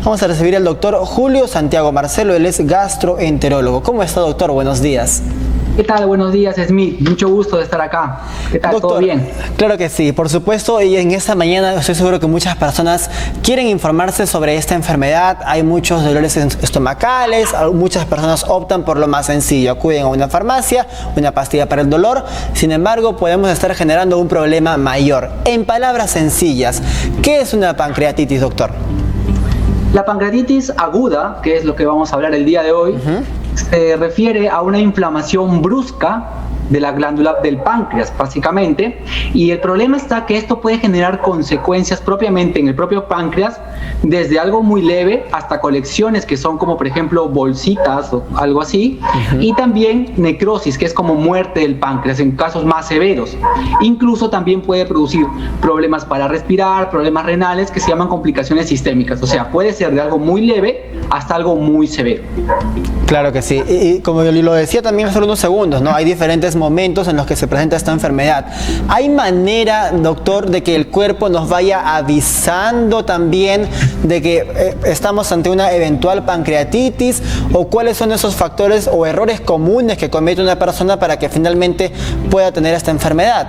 Vamos a recibir al doctor Julio Santiago Marcelo, él es gastroenterólogo. ¿Cómo está, doctor? Buenos días. ¿Qué tal? Buenos días, Smith. Mucho gusto de estar acá. ¿Qué tal? Doctor, ¿todo bien? Claro que sí, por supuesto, y en esta mañana estoy seguro que muchas personas quieren informarse sobre esta enfermedad. Hay muchos dolores estomacales, muchas personas optan por lo más sencillo, acuden a una farmacia, una pastilla para el dolor. Sin embargo, podemos estar generando un problema mayor. En palabras sencillas, ¿qué es una pancreatitis, doctor? La pancreatitis aguda, que es lo que vamos a hablar el día de hoy, se refiere a una inflamación brusca de la glándula del páncreas, básicamente, y el problema está que esto puede generar consecuencias propiamente en el propio páncreas, desde algo muy leve hasta colecciones que son como por ejemplo bolsitas o algo así, y también necrosis, que es como muerte del páncreas en casos más severos. Incluso también puede producir problemas para respirar, problemas renales que se llaman complicaciones sistémicas, o sea, puede ser de algo muy leve hasta algo muy severo. Claro que sí, y como yo lo decía también hace unos segundos, ¿no? Hay diferentes momentos en los que se presenta esta enfermedad. ¿Hay manera, doctor, de que el cuerpo nos vaya avisando también de que estamos ante una eventual pancreatitis? ¿O cuáles son esos factores o errores comunes que comete una persona para que finalmente pueda tener esta enfermedad?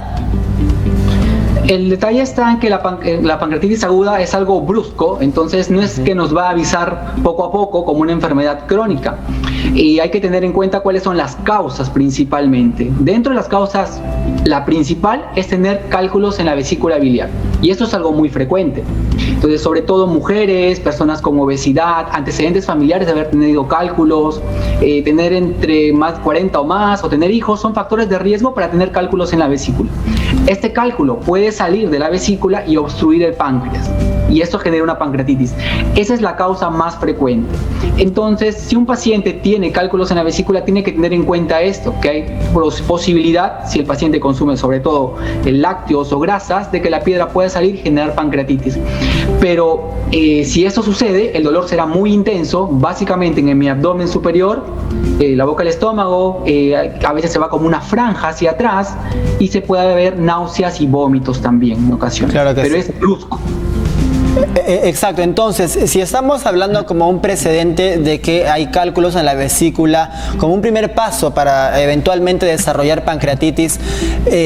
El detalle está en que la pancreatitis aguda es algo brusco, entonces no es que nos va a avisar poco a poco como una enfermedad crónica. Y hay que tener en cuenta cuáles son las causas principalmente. Dentro de las causas, la principal es tener cálculos en la vesícula biliar. Y esto es algo muy frecuente. Entonces, sobre todo mujeres, personas con obesidad, antecedentes familiares de haber tenido cálculos, tener entre más 40 o más, o tener hijos, son factores de riesgo para tener cálculos en la vesícula. Este cálculo puede salir de la vesícula y obstruir el páncreas, y esto genera una pancreatitis. Esa es la causa más frecuente. Entonces, si un paciente tiene cálculos en la vesícula, tiene que tener en cuenta esto, que hay posibilidad, si el paciente consume sobre todo lácteos o grasas, de que la piedra pueda salir y generar pancreatitis. Pero si esto sucede, el dolor será muy intenso, básicamente en mi abdomen superior, la boca del estómago, a veces se va como una franja hacia atrás y se puede ver náuseas y vómitos también en ocasiones. Claro que pero sí. Es brusco. Exacto, entonces, si estamos hablando como un precedente de que hay cálculos en la vesícula, como un primer paso para eventualmente desarrollar pancreatitis,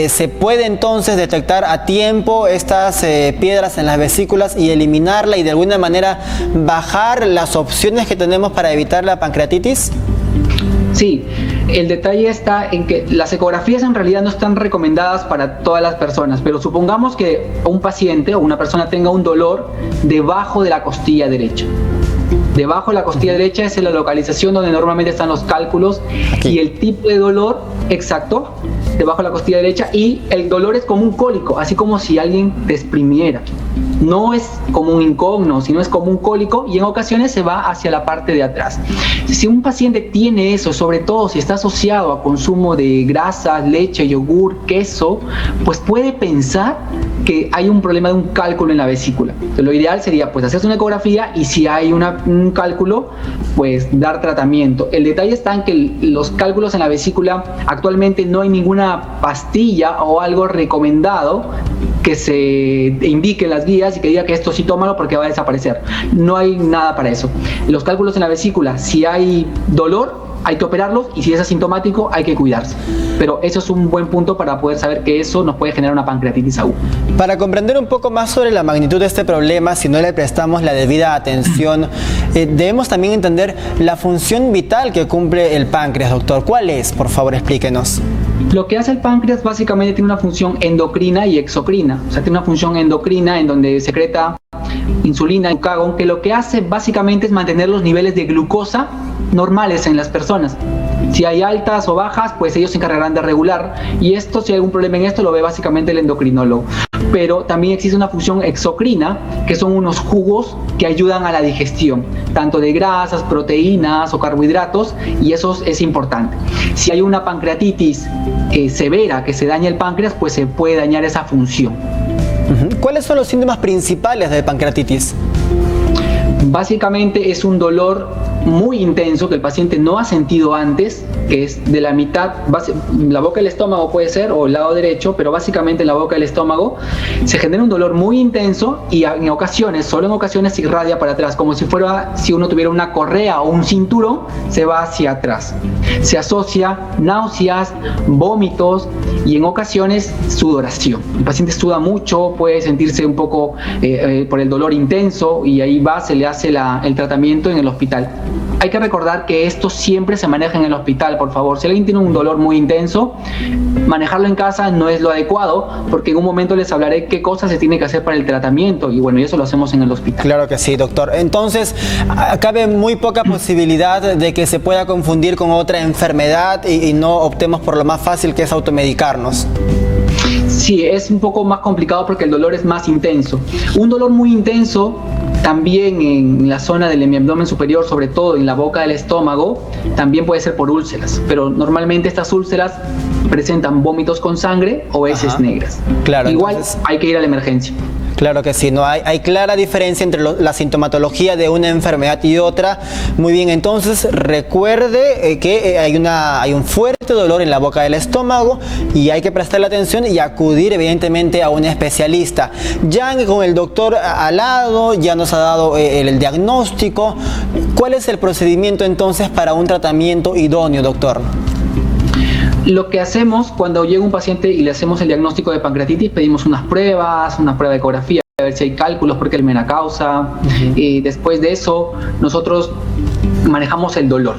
¿se puede entonces detectar a tiempo estas piedras en las vesículas y eliminarla y de alguna manera bajar las opciones que tenemos para evitar la pancreatitis? Sí, el detalle está en que las ecografías en realidad no están recomendadas para todas las personas, pero supongamos que un paciente o una persona tenga un dolor debajo de la costilla derecha. Debajo de la costilla derecha es la localización donde normalmente están los cálculos. Aquí. Y el tipo de dolor exacto, debajo de la costilla derecha, y el dolor es como un cólico, así como si alguien te exprimiera. No es como un incógno, sino es como un cólico, y en ocasiones se va hacia la parte de atrás. Si un paciente tiene eso, sobre todo si está asociado a consumo de grasas, leche, yogur, queso, pues puede pensar que hay un problema de un cálculo en la vesícula. Entonces, lo ideal sería pues hacerse una ecografía y si hay un cálculo, pues dar tratamiento. El detalle está en que los cálculos en la vesícula, actualmente no hay ninguna pastilla o algo recomendado que se indique en las guías y que diga que esto sí tómalo porque va a desaparecer. No hay nada para eso. Los cálculos en la vesícula, si hay dolor, hay que operarlos, y si es asintomático hay que cuidarse. Pero eso es un buen punto para poder saber que eso nos puede generar una pancreatitis aguda. Para comprender un poco más sobre la magnitud de este problema, si no le prestamos la debida atención, debemos también entender la función vital que cumple el páncreas, doctor. ¿Cuál es? Por favor, explíquenos. Lo que hace el páncreas básicamente tiene una función endocrina y exocrina. O sea, tiene una función endocrina en donde secreta insulina, glucagón, que lo que hace básicamente es mantener los niveles de glucosa normales en las personas. Si hay altas o bajas, pues ellos se encargarán de regular, y esto, si hay algún problema en esto, lo ve básicamente el endocrinólogo. Pero también existe una función exocrina, que son unos jugos que ayudan a la digestión, tanto de grasas, proteínas o carbohidratos, y eso es importante. Si hay una pancreatitis severa, que se daña el páncreas, pues se puede dañar esa función. ¿Cuáles son los síntomas principales de pancreatitis? Básicamente es un dolor muy intenso que el paciente no ha sentido antes, que es de la mitad, la boca del estómago puede ser, o el lado derecho, pero básicamente en la boca del estómago, se genera un dolor muy intenso y en ocasiones, solo en ocasiones, se irradia para atrás, como si uno tuviera una correa o un cinturón, se va hacia atrás. Se asocia náuseas, vómitos y en ocasiones sudoración. El paciente suda mucho, puede sentirse un poco por el dolor intenso y ahí se le hace el tratamiento en el hospital. Hay que recordar que esto siempre se maneja en el hospital, por favor. Si alguien tiene un dolor muy intenso, manejarlo en casa no es lo adecuado, porque en un momento les hablaré qué cosas se tiene que hacer para el tratamiento y bueno, y eso lo hacemos en el hospital. Claro que sí, doctor. Entonces, cabe muy poca posibilidad de que se pueda confundir con otra enfermedad y no optemos por lo más fácil, que es automedicarnos. Sí, es un poco más complicado porque el dolor es más intenso. Un dolor muy intenso también en la zona del abdomen superior, sobre todo en la boca del estómago, también puede ser por úlceras, pero normalmente estas úlceras presentan vómitos con sangre o heces negras. Claro, igual entonces hay que ir a la emergencia. Claro que sí, no hay clara diferencia entre la sintomatología de una enfermedad y otra. Muy bien, entonces recuerde que hay un fuerte dolor en la boca del estómago y hay que prestarle atención y acudir evidentemente a un especialista. Ya con el doctor al lado, ya nos ha dado el diagnóstico. ¿Cuál es el procedimiento entonces para un tratamiento idóneo, doctor? Lo que hacemos cuando llega un paciente y le hacemos el diagnóstico de pancreatitis, pedimos unas pruebas, una prueba de ecografía, a ver si hay cálculos porque el mena causa. Y después de eso, nosotros manejamos el dolor.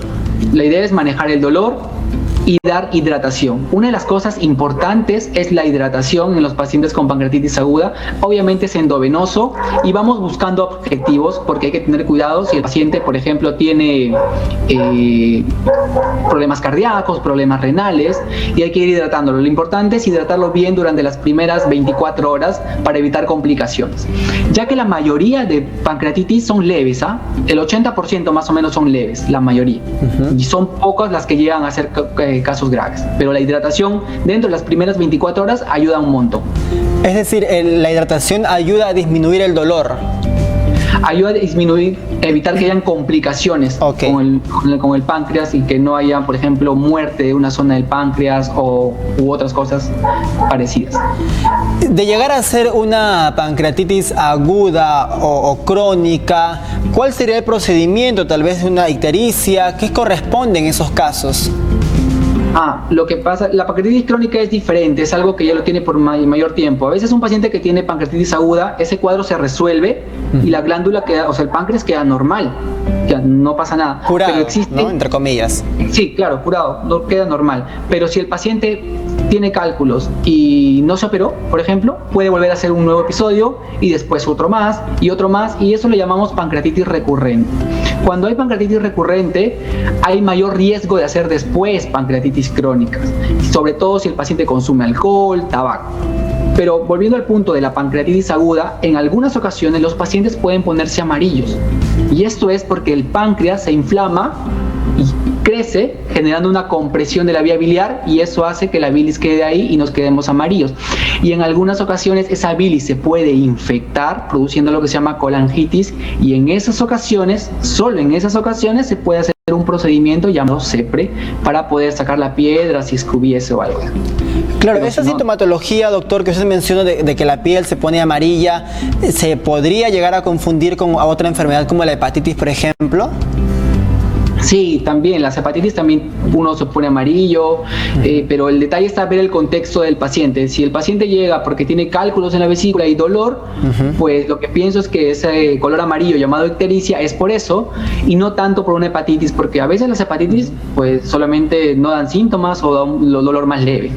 La idea es manejar el dolor y dar hidratación. Una de las cosas importantes es la hidratación en los pacientes con pancreatitis aguda. Obviamente es endovenoso y vamos buscando objetivos porque hay que tener cuidado si el paciente, por ejemplo, tiene problemas cardíacos, problemas renales y hay que ir hidratándolo. Lo importante es hidratarlo bien durante las primeras 24 horas para evitar complicaciones. Ya que la mayoría de pancreatitis son leves, el 80% más o menos son leves, la mayoría. Y son pocas las que llegan a ser casos graves, pero la hidratación dentro de las primeras 24 horas ayuda un montón. Es decir, la hidratación ayuda a disminuir el dolor. Ayuda a disminuir, evitar que hayan complicaciones con el páncreas y que no haya, por ejemplo, muerte de una zona del páncreas u otras cosas parecidas. De llegar a ser una pancreatitis aguda o crónica, ¿cuál sería el procedimiento? Tal vez una ictericia, ¿qué corresponde en esos casos? Lo que pasa, la pancreatitis crónica es diferente, es algo que ya lo tiene por mayor tiempo. A veces un paciente que tiene pancreatitis aguda, ese cuadro se resuelve y la glándula queda, o sea, el páncreas queda normal, ya no pasa nada. Curado, pero existe, ¿no? Entre comillas. Sí, claro, curado, no queda normal. Pero si el paciente tiene cálculos y no se operó, por ejemplo, puede volver a hacer un nuevo episodio y después otro más y eso lo llamamos pancreatitis recurrente. Cuando hay pancreatitis recurrente, hay mayor riesgo de hacer después pancreatitis crónicas, sobre todo si el paciente consume alcohol, tabaco. Pero volviendo al punto de la pancreatitis aguda, en algunas ocasiones los pacientes pueden ponerse amarillos. Y esto es porque el páncreas se inflama y crece generando una compresión de la vía biliar y eso hace que la bilis quede ahí y nos quedemos amarillos. Y en algunas ocasiones esa bilis se puede infectar produciendo lo que se llama colangitis y en esas ocasiones, solo en esas ocasiones se puede hacer un procedimiento llamado CEPRE para poder sacar la piedra si escubiese o algo. Claro, esa sintomatología, doctor, que usted menciona de que la piel se pone amarilla, ¿se podría llegar a confundir con otra enfermedad como la hepatitis, por ejemplo? Sí, también, las hepatitis también uno se pone amarillo, pero el detalle está ver el contexto del paciente. Si el paciente llega porque tiene cálculos en la vesícula y dolor, pues lo que pienso es que ese color amarillo llamado ictericia es por eso y no tanto por una hepatitis, porque a veces las hepatitis pues solamente no dan síntomas o dan un dolor más leve.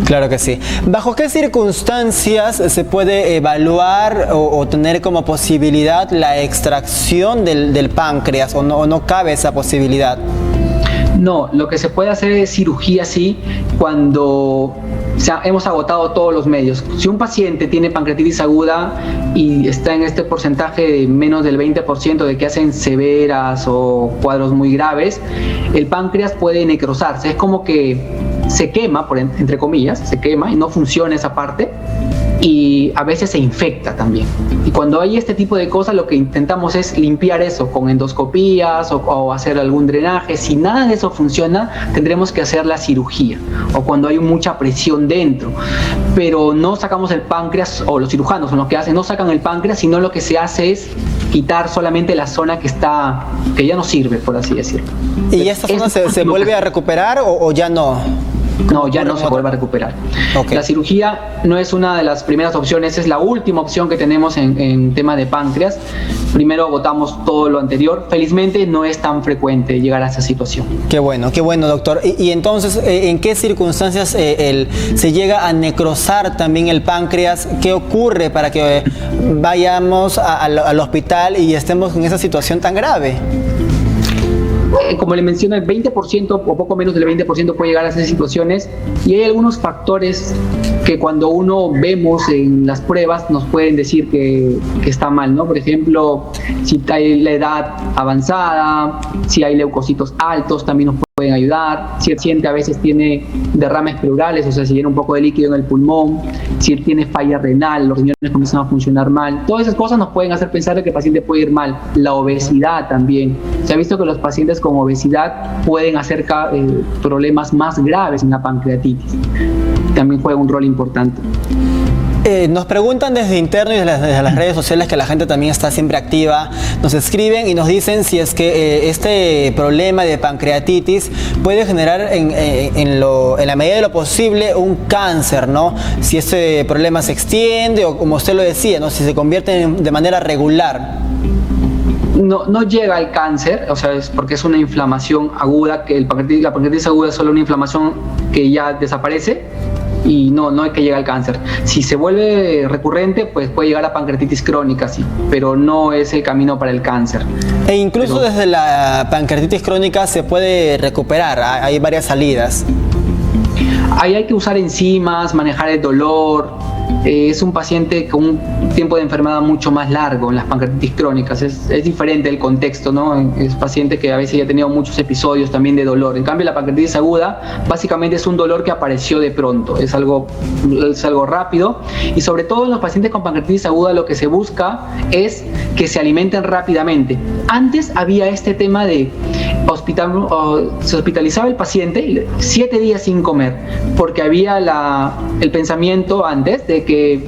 Claro que sí. ¿Bajo qué circunstancias se puede evaluar o tener como posibilidad la extracción del páncreas o no cabe esa posibilidad? No, lo que se puede hacer es cirugía sí cuando hemos agotado todos los medios. Si un paciente tiene pancreatitis aguda y está en este porcentaje de menos del 20% de que hacen severas o cuadros muy graves, el páncreas puede necrosarse. Es como que se quema, entre comillas, se quema y no funciona esa parte y a veces se infecta también. Y cuando hay este tipo de cosas, lo que intentamos es limpiar eso con endoscopías o hacer algún drenaje. Si nada de eso funciona, tendremos que hacer la cirugía, o cuando hay mucha presión dentro. Pero no sacamos el páncreas, o los cirujanos son los que hacen, no sacan el páncreas, sino lo que se hace es quitar solamente la zona que ya no sirve, por así decirlo. ¿Y esta zona se vuelve a recuperar o ya no? No, ya no se vuelve a recuperar. Okay. La cirugía no es una de las primeras opciones, es la última opción que tenemos en tema de páncreas. Primero agotamos todo lo anterior. Felizmente no es tan frecuente llegar a esa situación. Qué bueno, doctor. Y entonces, ¿en qué circunstancias se llega a necrosar también el páncreas? ¿Qué ocurre para que vayamos al hospital y estemos en esa situación tan grave? Como le menciono, el 20% o poco menos del 20% puede llegar a esas situaciones, y hay algunos factores que cuando uno vemos en las pruebas nos pueden decir que está mal, ¿no? Por ejemplo, si hay la edad avanzada, si hay leucocitos altos, también nos pueden ayudar. Si el paciente a veces tiene derrames pleurales, o sea, si tiene un poco de líquido en el pulmón, si él tiene falla renal, los riñones comienzan a funcionar mal. Todas esas cosas nos pueden hacer pensar que el paciente puede ir mal. La obesidad también. Se ha visto que los pacientes con obesidad pueden hacer problemas más graves en la pancreatitis. También juega un rol importante. Nos preguntan desde interno y desde las redes sociales, que la gente también está siempre activa. Nos escriben y nos dicen si es que este problema de pancreatitis puede generar en la medida de lo posible un cáncer, ¿no? Si este problema se extiende o, como usted lo decía, ¿no?, si se convierte de manera regular. No llega al cáncer, o sea, es porque es una inflamación aguda, que la pancreatitis aguda es solo una inflamación que ya desaparece, y no hay que llegar al cáncer. Si se vuelve recurrente, pues puede llegar a pancreatitis crónica, sí, pero no es el camino para el cáncer. E incluso desde la pancreatitis crónica se puede recuperar, hay varias salidas. Ahí hay que usar enzimas, manejar el dolor. Es un paciente con un tiempo de enfermedad mucho más largo en las pancreatitis crónicas. Es diferente el contexto, ¿no? Es paciente que a veces ya ha tenido muchos episodios también de dolor. En cambio, la pancreatitis aguda básicamente es un dolor que apareció de pronto. Es algo rápido, y sobre todo en los pacientes con pancreatitis aguda lo que se busca es que se alimenten rápidamente. Antes había este tema de se hospitalizaba el paciente 7 días sin comer, porque había el pensamiento antes de que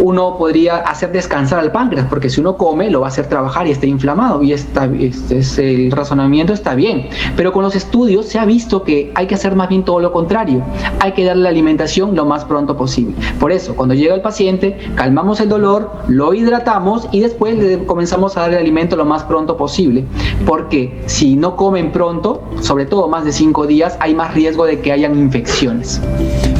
uno podría hacer descansar al páncreas, porque si uno come lo va a hacer trabajar y está inflamado, y el razonamiento está bien, pero con los estudios se ha visto que hay que hacer más bien todo lo contrario. Hay que darle la alimentación lo más pronto posible. Por eso, cuando llega el paciente, calmamos el dolor, lo hidratamos y después le comenzamos a dar el alimento lo más pronto posible, porque si no comen pronto, sobre todo más de 5 días, hay más riesgo de que hayan infecciones.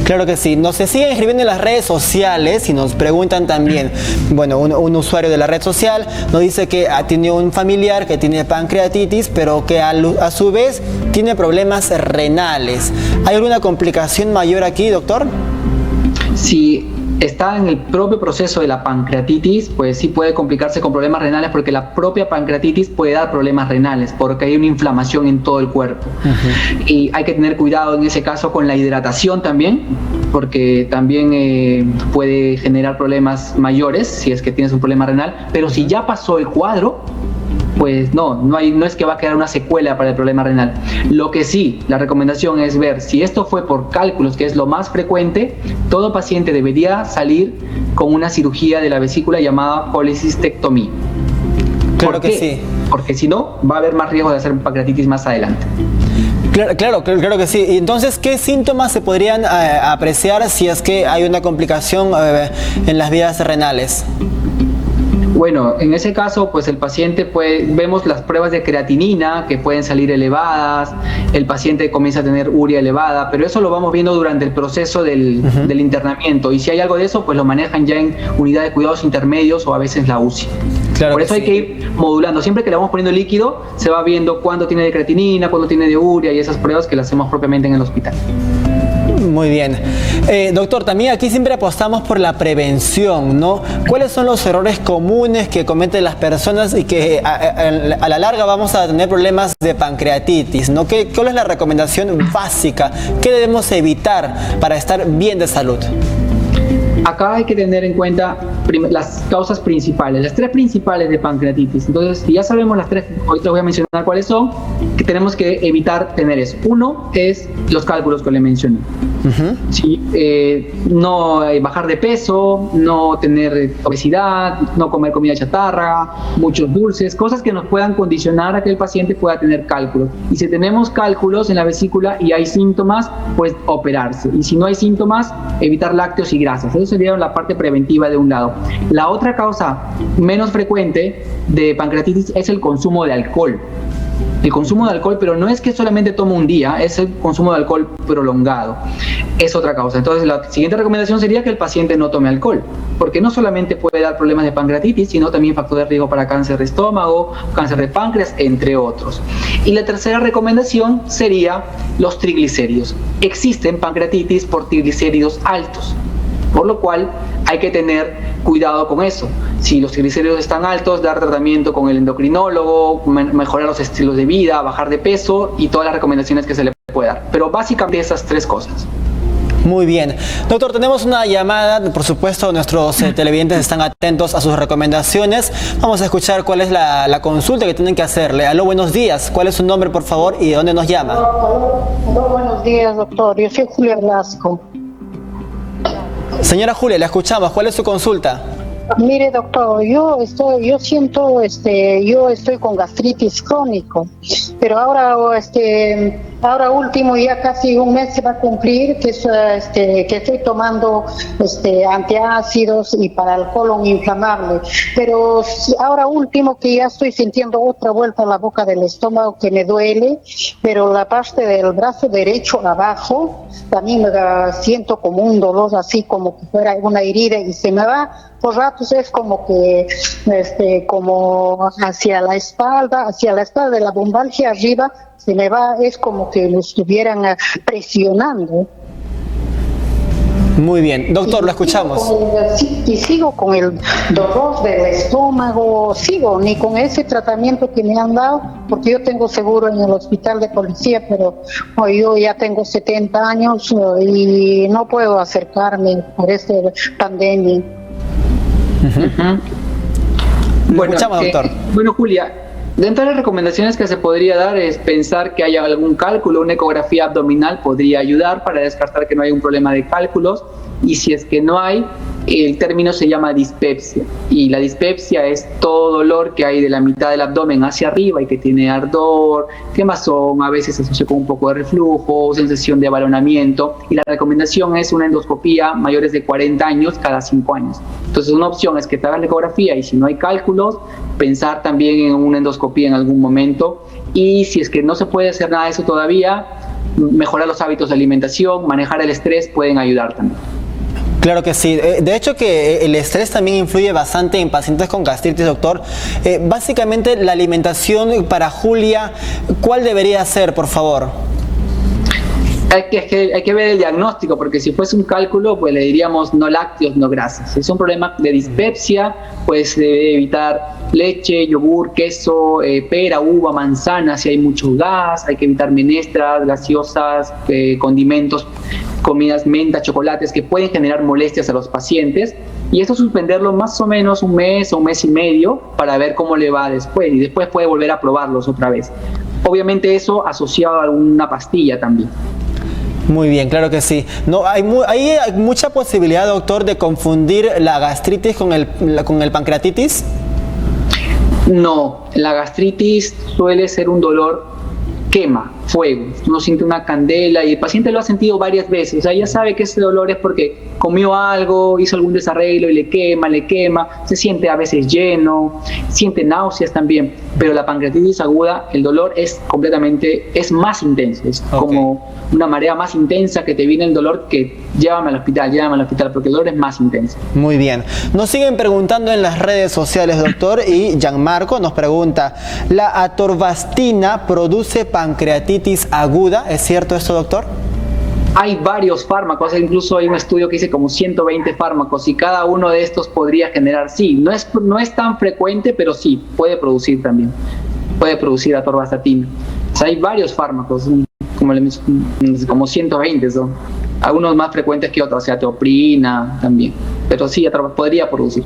Claro que sí. Nos se siguen escribiendo en las redes sociales y nos preguntan también. Bueno, un usuario de la red social nos dice que tiene un familiar que tiene pancreatitis, pero que a su vez tiene problemas renales. ¿Hay alguna complicación mayor aquí, doctor? Sí. Está en el propio proceso de la pancreatitis, pues sí puede complicarse con problemas renales, porque la propia pancreatitis puede dar problemas renales, porque hay una inflamación en todo el cuerpo. Y hay que tener cuidado en ese caso con la hidratación también, porque también puede generar problemas mayores si es que tienes un problema renal. Pero si ya pasó el cuadro, pues no es que va a quedar una secuela para el problema renal. Lo que sí, la recomendación es ver si esto fue por cálculos, que es lo más frecuente. Todo paciente debería salir con una cirugía de la vesícula llamada colecistectomía. Claro que sí. Porque si no, va a haber más riesgo de hacer pancreatitis más adelante. Claro que sí. Y entonces, ¿qué síntomas se podrían apreciar si es que hay una complicación en las vías renales? Bueno, en ese caso, pues el paciente, vemos las pruebas de creatinina que pueden salir elevadas, el paciente comienza a tener urea elevada, pero eso lo vamos viendo durante el proceso del internamiento, y si hay algo de eso, pues lo manejan ya en unidad de cuidados intermedios o a veces la UCI. Claro. Por eso hay que ir modulando. Siempre que le vamos poniendo líquido, se va viendo cuánto tiene de creatinina, cuánto tiene de urea, y esas pruebas que las hacemos propiamente en el hospital. Muy bien. Doctor, también aquí siempre apostamos por la prevención, ¿no? ¿Cuáles son los errores comunes que cometen las personas y que a la larga vamos a tener problemas de pancreatitis, ¿no? ¿Cuál es la recomendación básica? ¿Qué debemos evitar para estar bien de salud? Acá hay que tener en cuenta las causas principales, las tres principales de pancreatitis. Entonces, si ya sabemos las tres, hoy te voy a mencionar cuáles son, que tenemos que evitar tener eso. Uno es los cálculos que le mencioné. Sí, no bajar de peso, no tener obesidad, no comer comida chatarra, muchos dulces, cosas que nos puedan condicionar a que el paciente pueda tener cálculos. Y si tenemos cálculos en la vesícula y hay síntomas, pues operarse. Y si no hay síntomas, evitar lácteos y grasas. Eso sería la parte preventiva de un lado. La otra causa menos frecuente de pancreatitis es el consumo de alcohol. El consumo de alcohol, pero no es que solamente toma un día, es el consumo de alcohol prolongado. Es otra causa. Entonces, la siguiente recomendación sería que el paciente no tome alcohol, porque no solamente puede dar problemas de pancreatitis, sino también factor de riesgo para cáncer de estómago, cáncer de páncreas, entre otros. Y la tercera recomendación sería los triglicéridos. Existen pancreatitis por triglicéridos altos, por lo cual hay que tener cuidado con eso. Si los triglicéridos están altos, dar tratamiento con el endocrinólogo, mejorar los estilos de vida, bajar de peso y todas las recomendaciones que se le puede dar. Pero básicamente esas tres cosas. Muy bien. Doctor, tenemos una llamada. Por supuesto, nuestros televidentes están atentos a sus recomendaciones. Vamos a escuchar cuál es la consulta que tienen que hacerle. Aló, buenos días. ¿Cuál es su nombre, por favor, y de dónde nos llama? Aló, buenos días, doctor. Yo soy Julia Blasco. Señora Julia, la escuchamos. ¿Cuál es su consulta? Mire, doctor, yo estoy con gastritis crónico, pero ahora último, ya casi un mes se va a cumplir que estoy tomando antiácidos y para el colon inflamable, pero ahora último que ya estoy sintiendo otra vuelta en la boca del estómago que me duele, pero la parte del brazo derecho abajo también me siento como un dolor, así como que fuera una herida, y se me va por ratos, es como que como hacia la espalda de la lumbalgia arriba, se me va, es como que lo estuvieran presionando. Muy bien. Doctor, lo escuchamos. Y sigo con el dolor del estómago, ni con ese tratamiento que me han dado, porque yo tengo seguro en el hospital de policía, pero yo ya tengo 70 años y no puedo acercarme por esta pandemia. Bueno, escuchamos, doctor. Bueno, Julia, dentro de las recomendaciones que se podría dar es pensar que haya algún cálculo, una ecografía abdominal podría ayudar para descartar que no hay un problema de cálculos, y si es que no hay, el término se llama dispepsia, y la dispepsia es todo dolor que hay de la mitad del abdomen hacia arriba y que tiene ardor, quemazón, a veces se asocia con un poco de reflujo, sensación de abalonamiento, y la recomendación es una endoscopía mayores de 40 años cada 5 años. Entonces una opción es que te hagas la ecografía, y si no hay cálculos, pensar también en una endoscopía en algún momento, y si es que no se puede hacer nada de eso todavía, mejorar los hábitos de alimentación, manejar el estrés pueden ayudar también. Claro que sí. De hecho que el estrés también influye bastante en pacientes con gastritis, doctor. Básicamente la alimentación para Julia, ¿cuál debería ser, por favor? Hay que ver el diagnóstico, porque si fuese un cálculo, pues le diríamos no lácteos, no grasas. Si es un problema de dispepsia, pues se debe evitar leche, yogur, queso, pera, uva, manzana. Si hay mucho gas, hay que evitar menestras, gaseosas, condimentos, comidas, menta, chocolates, que pueden generar molestias a los pacientes. Y esto suspenderlo más o menos un mes o un mes y medio para ver cómo le va después, y después puede volver a probarlos otra vez. Obviamente eso asociado a alguna pastilla también. Muy bien, claro que sí. No, hay mucha posibilidad, doctor, de confundir la gastritis con el pancreatitis. No, la gastritis suele ser un dolor quema, fuego. Uno siente una candela y el paciente lo ha sentido varias veces. O sea, ya sabe que ese dolor es porque comió algo, hizo algún desarreglo y le quema, se siente a veces lleno, siente náuseas también. Pero la pancreatitis aguda, el dolor es más intenso, es como una marea más intensa que te viene el dolor, que llévame al hospital, porque el dolor es más intenso. Muy bien. Nos siguen preguntando en las redes sociales, doctor, y Gianmarco nos pregunta, ¿la atorvastatina produce pancreatitis aguda? ¿Es cierto esto, doctor? Hay varios fármacos, incluso hay un estudio que dice como 120 fármacos, y cada uno de estos podría generar, no es tan frecuente, pero sí, puede producir también, puede producir atorvastatina. O sea, hay varios fármacos, como 120 son, algunos más frecuentes que otros, o sea, teoprina también. pero sí podría producir.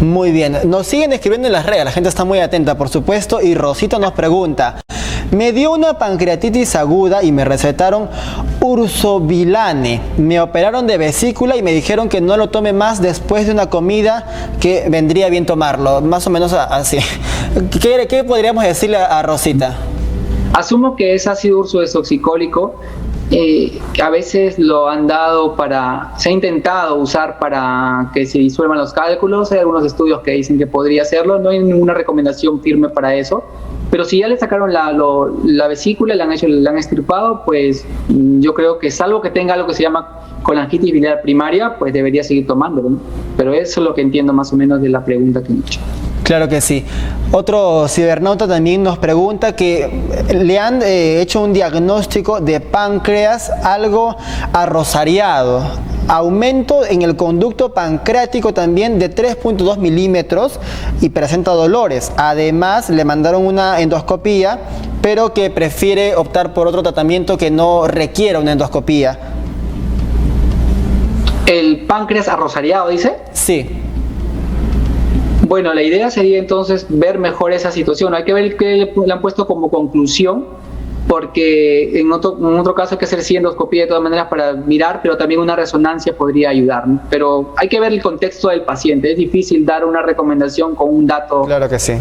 Muy bien, nos siguen escribiendo en las redes, la gente está muy atenta, por supuesto, y Rosita nos pregunta: me dio una pancreatitis aguda y me recetaron ursobilane, me operaron de vesícula y me dijeron que no lo tome más después de una comida, que vendría bien tomarlo, más o menos así. ¿Qué podríamos decirle a Rosita? Asumo que es ácido ursodesoxicólico. A veces lo han dado se ha intentado usar para que se disuelvan los cálculos. Hay algunos estudios que dicen que podría hacerlo, no hay ninguna recomendación firme para eso, pero si ya le sacaron la vesícula, le han extirpado, pues yo creo que, salvo que tenga algo que se llama colangitis biliar primaria, pues debería seguir tomándolo, ¿no? Pero eso es lo que entiendo más o menos de la pregunta que he hecho. Claro que sí. Otro cibernauta también nos pregunta que le han hecho un diagnóstico de páncreas algo arrosariado, aumento en el conducto pancreático también de 3.2 milímetros y presenta dolores. Además le mandaron una endoscopía, pero que prefiere optar por otro tratamiento que no requiera una endoscopía. ¿El páncreas arrosariado, dice? Sí. Bueno, la idea sería entonces ver mejor esa situación. Hay que ver qué le han puesto como conclusión, porque en otro caso hay que hacer endoscopía de todas maneras para mirar, pero también una resonancia podría ayudar, ¿no? Pero hay que ver el contexto del paciente. Es difícil dar una recomendación con un dato. Claro que sí.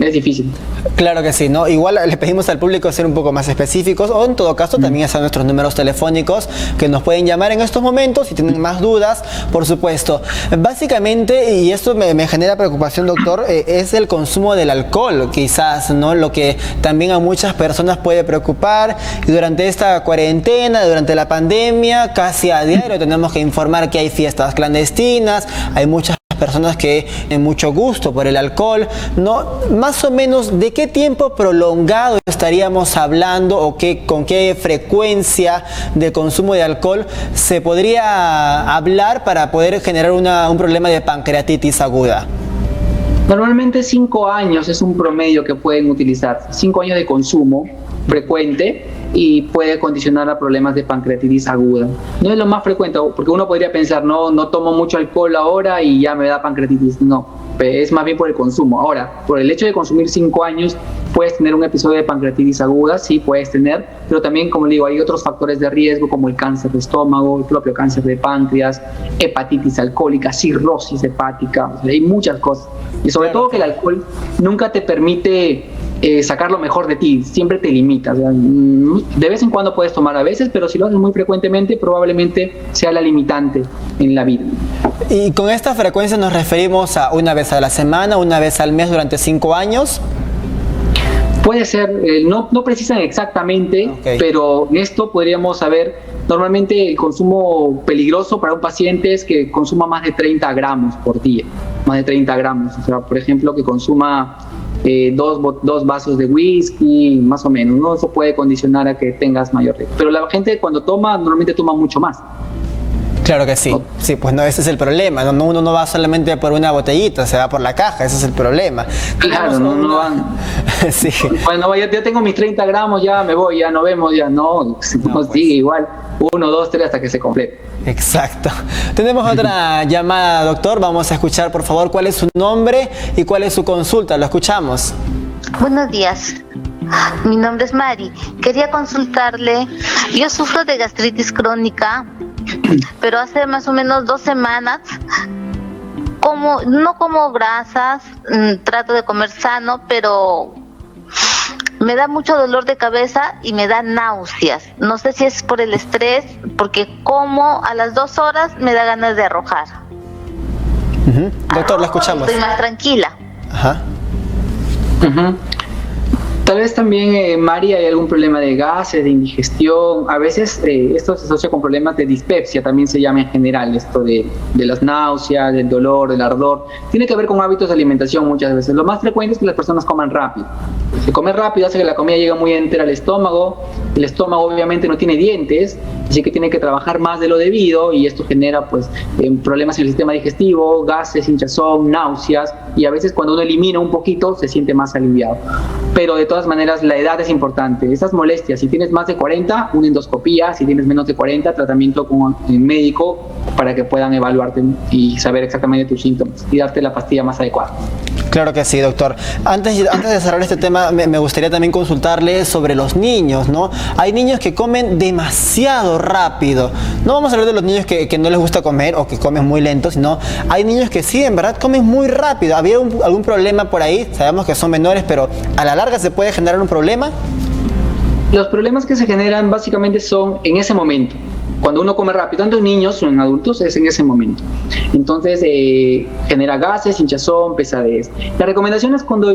Es difícil. Claro que sí, ¿no? Igual le pedimos al público ser un poco más específicos, o en todo caso también están nuestros números telefónicos que nos pueden llamar en estos momentos si tienen más dudas, por supuesto. Básicamente, y esto me genera preocupación, doctor, es el consumo del alcohol, quizás, ¿no? Lo que también a muchas personas puede preocupar, y durante esta cuarentena, durante la pandemia, casi a diario tenemos que informar que hay fiestas clandestinas, hay muchas personas que tienen mucho gusto por el alcohol, ¿no? Más o menos, ¿de qué tiempo prolongado estaríamos hablando, o con qué frecuencia de consumo de alcohol se podría hablar para poder generar un problema de pancreatitis aguda? Normalmente 5 años es un promedio que pueden utilizar, 5 años de consumo frecuente, y puede condicionar a problemas de pancreatitis aguda. No es lo más frecuente, porque uno podría pensar, no tomo mucho alcohol ahora y ya me da pancreatitis. No, es más bien por el consumo. Ahora, por el hecho de consumir 5 años, puedes tener un episodio de pancreatitis aguda, sí puedes tener, pero también, como le digo, hay otros factores de riesgo como el cáncer de estómago, el propio cáncer de páncreas, hepatitis alcohólica, cirrosis hepática, o sea, hay muchas cosas. Y sobre todo que el alcohol nunca te permite sacar lo mejor de ti, siempre te limita. O sea, de vez en cuando puedes tomar a veces, pero si lo haces muy frecuentemente, probablemente sea la limitante en la vida. ¿Y con esta frecuencia nos referimos a una vez a la semana, una vez al mes durante 5 años? Puede ser, no precisan exactamente, okay, pero en esto podríamos saber, normalmente el consumo peligroso para un paciente es que consuma más de 30 gramos por día, más de 30 gramos, o sea, por ejemplo, que consuma 2 vasos de whisky, más o menos, ¿no? Eso puede condicionar a que tengas mayor riesgo. Pero la gente cuando toma, normalmente toma mucho más. Claro que sí, sí, pues no, ese es el problema, no, uno no va solamente por una botellita, se va por la caja, ese es el problema. Claro, no van. Sí. Bueno, ya tengo mis 30 gramos, ya me voy, ya nos vemos, ya no pues, sigue igual, 1, 2, 3 hasta que se complete. Exacto. Tenemos otra llamada, doctor, vamos a escuchar por favor cuál es su nombre y cuál es su consulta, lo escuchamos. Buenos días. Mi nombre es Mari. Quería consultarle. Yo sufro de gastritis crónica, pero hace más o menos 2 semanas no como grasas, trato de comer sano, pero me da mucho dolor de cabeza y me da náuseas. No sé si es por el estrés, porque como a las 2 horas me da ganas de arrojar. Doctor, lo escuchamos. Estoy más tranquila. Ajá. Tal vez también, Mari, hay algún problema de gases, de indigestión. A veces esto se asocia con problemas de dispepsia, también se llama en general esto de las náuseas, del dolor, del ardor. Tiene que ver con hábitos de alimentación muchas veces. Lo más frecuente es que las personas coman rápido. El comer rápido hace que la comida llegue muy entera al estómago. El estómago obviamente no tiene dientes, así que tiene que trabajar más de lo debido y esto genera pues problemas en el sistema digestivo, gases, hinchazón, náuseas, y a veces cuando uno elimina un poquito se siente más aliviado. Pero de todas maneras la edad es importante. Esas molestias, si tienes más de 40, una endoscopía; si tienes menos de 40, tratamiento con el médico para que puedan evaluarte y saber exactamente tus síntomas y darte la pastilla más adecuada. Claro que sí, doctor. Antes de cerrar este tema, me gustaría también consultarle sobre los niños, ¿no? Hay niños que comen demasiado rápido. No vamos a hablar de los niños que no les gusta comer o que comen muy lento, sino hay niños que sí, en verdad, comen muy rápido. ¿Había algún problema por ahí? Sabemos que son menores, pero a la larga se puede generar un problema. Los problemas que se generan básicamente son en ese momento. Cuando uno come rápido, tanto en niños o en adultos, es en ese momento. Entonces genera gases, hinchazón, pesadez. La recomendación es cuando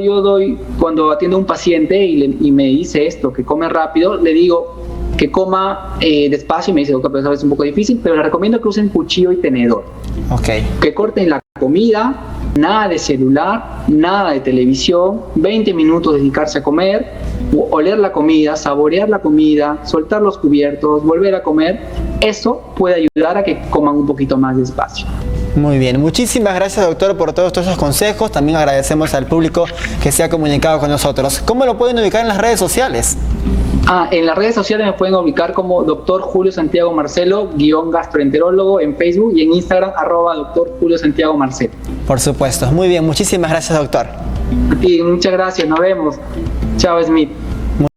atiendo a un paciente y me dice esto, que come rápido, le digo que coma despacio y me dice, doctor, pero eso es un poco difícil, pero le recomiendo que usen cuchillo y tenedor. Okay. Que corten la comida, nada de celular, nada de televisión, 20 minutos dedicarse a comer, oler la comida, saborear la comida, soltar los cubiertos, volver a comer. Eso puede ayudar a que coman un poquito más despacio. Muy bien, muchísimas gracias, doctor, por todos esos consejos. También agradecemos al público que se ha comunicado con nosotros. ¿Cómo lo pueden ubicar en las redes sociales? En las redes sociales me pueden ubicar como Dr. Julio Santiago Marcelo, _gastroenterólogo en Facebook, y en Instagram @Dr. Julio Santiago Marcelo. Por supuesto. Muy bien, muchísimas gracias, doctor. A ti, muchas gracias, nos vemos. Chao, Smith.